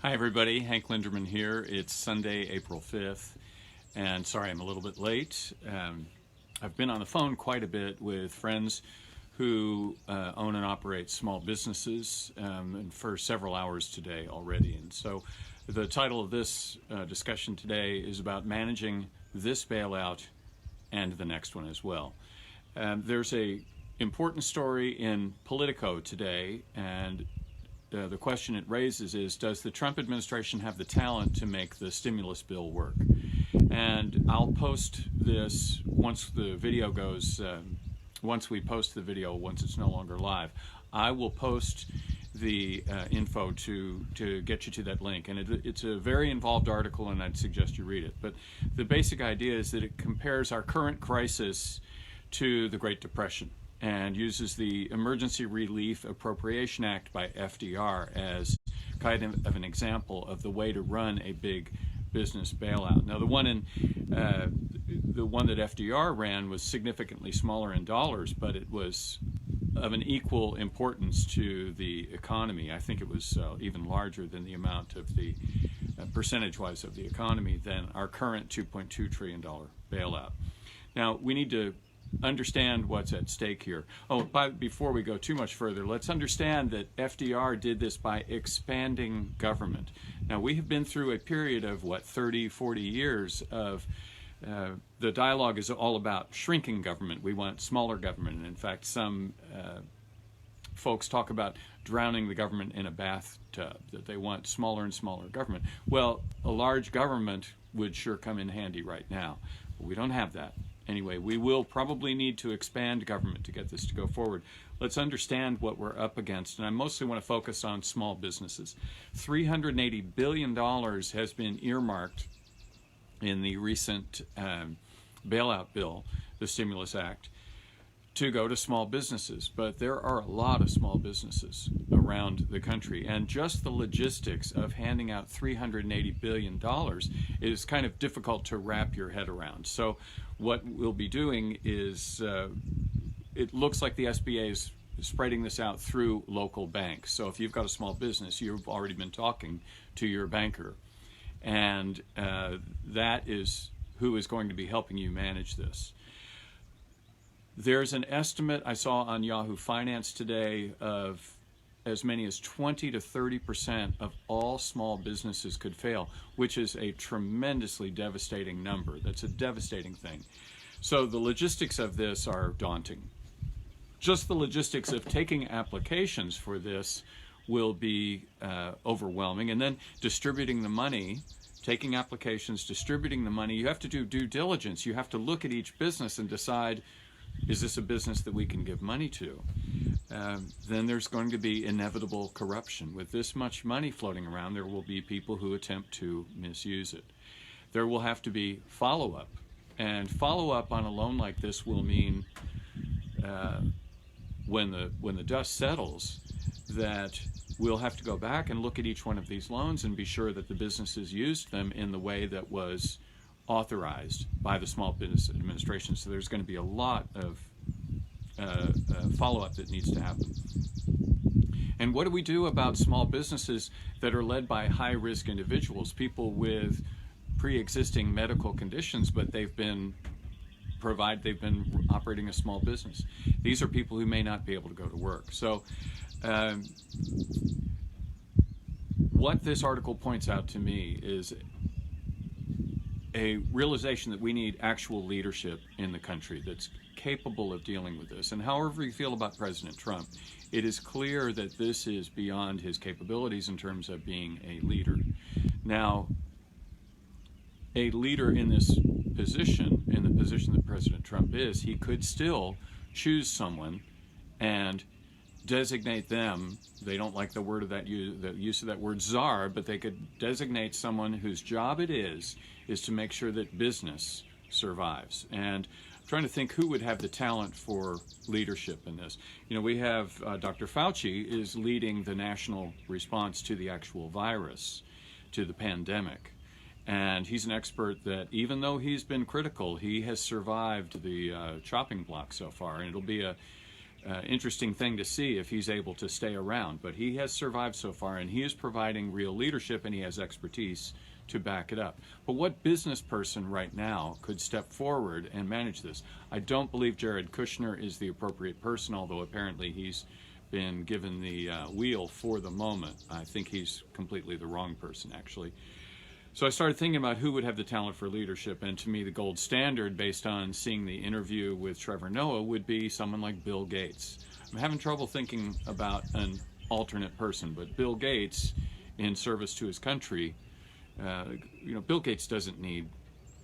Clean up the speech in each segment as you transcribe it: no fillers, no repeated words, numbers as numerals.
Hi everybody, Hank Linderman here. It's Sunday, April 5th, and sorry I'm a little bit late. I've been on the phone quite a bit with friends who own and operate small businesses and for several hours today already. And so the title of this discussion today is about managing this bailout and the next one as well. There's a important story in Politico today, and the question it raises is, does the Trump administration have the talent to make the stimulus bill work? And I'll post this once the video goes, once we post the video, once it's no longer live. I will post the info to get you to that link. And it's a very involved article, and I'd suggest you read it. But the basic idea is that it compares our current crisis to the Great Depression, and uses the Emergency Relief Appropriation Act by FDR as kind of an example of the way to run a big business bailout. Now, the one that FDR ran was significantly smaller in dollars, but it was of an equal importance to the economy. I think it was even larger than the amount of the percentage-wise of the economy than our current $2.2 trillion bailout. Now, we need to understand what's at stake here. Before we go too much further, let's understand that FDR did this by expanding government. Now, we have been through a period of, 30, 40 years of the dialogue is all about shrinking government. We want smaller government. And in fact, some folks talk about drowning the government in a bathtub, that they want smaller and smaller government. Well, a large government would sure come in handy right now, but we don't have that. Anyway, we will probably need to expand government to get this to go forward. Let's understand what we're up against, and I mostly want to focus on small businesses. $380 billion has been earmarked in the recent bailout bill, the Stimulus Act, to go to small businesses. But there are a lot of small businesses around the country, and just the logistics of handing out $380 billion is kind of difficult to wrap your head around. So what we'll be doing is, it looks like the SBA is spreading this out through local banks. So if you've got a small business, you've already been talking to your banker, and that is who is going to be helping you manage this. There's an estimate I saw on Yahoo Finance today of as many as 20 to 30% of all small businesses could fail, which is a tremendously devastating number. That's a devastating thing. So the logistics of this are daunting. Just the logistics of taking applications for this will be overwhelming. And then distributing the money, taking applications, distributing the money, you have to do due diligence. You have to look at each business and decide, is this a business that we can give money to? Then there's going to be inevitable corruption. With this much money floating around, there will be people who attempt to misuse it. There will have to be follow-up. And follow-up on a loan like this will mean, when the dust settles, that we'll have to go back and look at each one of these loans and be sure that the businesses used them in the way that was authorized by the Small Business Administration. So there's going to be a lot of follow-up that needs to happen. And what do we do about small businesses that are led by high-risk individuals, people with pre-existing medical conditions, but they've been operating a small business? These are people who may not be able to go to work. So what this article points out to me is a realization that we need actual leadership in the country that's capable of dealing with this. And however you feel about President Trump, it is clear that this is beyond his capabilities in terms of being a leader. Now, a leader in this position, in the position that President Trump is, he could still choose someone and designate them. They don't like the use of that word czar, but they could designate someone whose job it is to make sure that business survives. And I'm trying to think who would have the talent for leadership in this. You know, we have Dr. Fauci is leading the national response to the actual virus, to the pandemic. And he's an expert that, even though he's been critical, he has survived the chopping block so far. And it'll be interesting thing to see if he's able to stay around. But he has survived so far, and he is providing real leadership, and he has expertise to back it up. But what business person right now could step forward and manage this? I don't believe Jared Kushner is the appropriate person, although apparently he's been given the wheel for the moment. I think he's completely the wrong person, actually. So I started thinking about who would have the talent for leadership, and to me the gold standard, based on seeing the interview with Trevor Noah, would be someone like Bill Gates. I'm having trouble thinking about an alternate person, but Bill Gates, in service to his country, Bill Gates doesn't need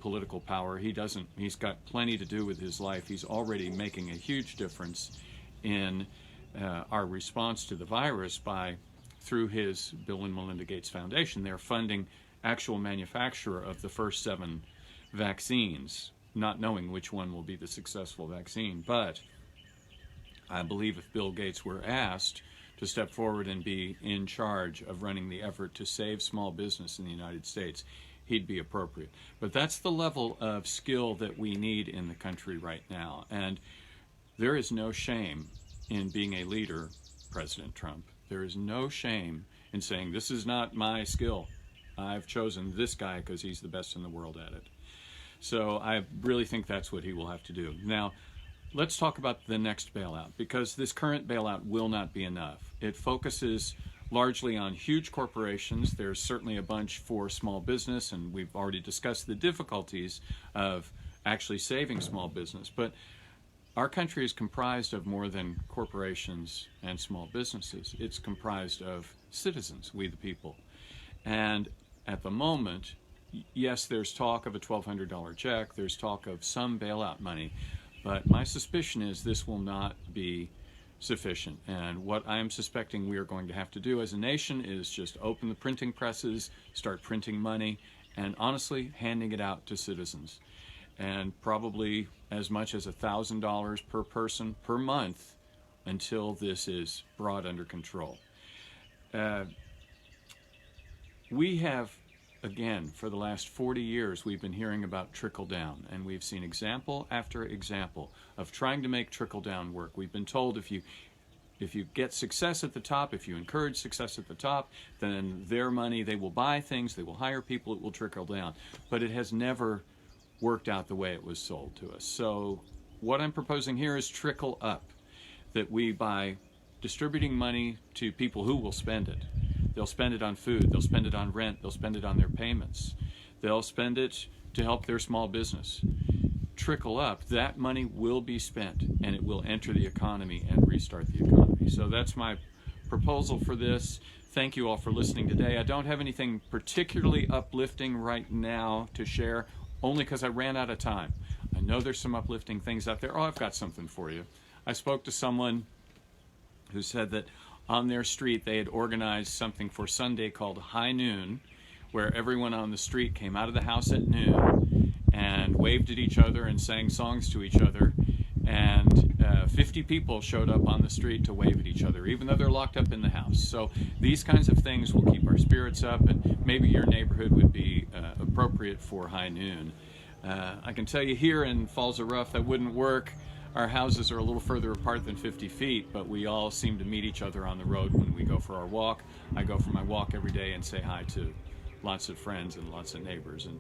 political power. He's got plenty to do with his life. He's already making a huge difference in our response to the virus through his Bill and Melinda Gates Foundation. They're funding actual manufacture of the first 7 vaccines, not knowing which one will be the successful vaccine. But I believe if Bill Gates were asked to step forward and be in charge of running the effort to save small business in the United States, he'd be appropriate. But that's the level of skill that we need in the country right now. And there is no shame in being a leader, President Trump. There is no shame in saying, this is not my skill. I've chosen this guy because he's the best in the world at it. So I really think that's what he will have to do. Now, let's talk about the next bailout, because this current bailout will not be enough. It focuses largely on huge corporations. There's certainly a bunch for small business, and we've already discussed the difficulties of actually saving small business. But our country is comprised of more than corporations and small businesses. It's comprised of citizens, we the people. And at the moment, yes, there's talk of a $1,200 check, there's talk of some bailout money, but my suspicion is this will not be sufficient. And what I'm suspecting we are going to have to do as a nation is just open the printing presses, start printing money, and honestly handing it out to citizens. And probably as much as $1,000 per person per month until this is brought under control. We have, again, for the last 40 years, we've been hearing about trickle-down, and we've seen example after example of trying to make trickle-down work. We've been told if you get success at the top, if you encourage success at the top, then their money, they will buy things, they will hire people, it will trickle down. But it has never worked out the way it was sold to us. So what I'm proposing here is trickle up, that we, by distributing money to people who will spend it, they'll spend it on food, they'll spend it on rent, they'll spend it on their payments, they'll spend it to help their small business. Trickle up, that money will be spent and it will enter the economy and restart the economy. So that's my proposal for this. Thank you all for listening today. I don't have anything particularly uplifting right now to share, only because I ran out of time. I know there's some uplifting things out there. Oh, I've got something for you. I spoke to someone who said that on their street they had organized something for Sunday called High Noon, where everyone on the street came out of the house at noon and waved at each other and sang songs to each other, and 50 people showed up on the street to wave at each other, even though they're locked up in the house. So these kinds of things will keep our spirits up, and maybe your neighborhood would be appropriate for High Noon. I can tell you here in Falls of Rough that wouldn't work. Our houses are a little further apart than 50 feet, but we all seem to meet each other on the road when we go for our walk. I go for my walk every day and say hi to lots of friends and lots of neighbors. And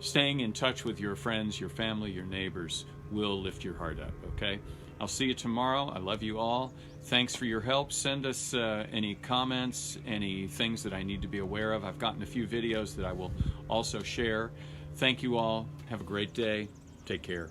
staying in touch with your friends, your family, your neighbors will lift your heart up, okay? I'll see you tomorrow. I love you all. Thanks for your help. Send us any comments, any things that I need to be aware of. I've gotten a few videos that I will also share. Thank you all. Have a great day. Take care.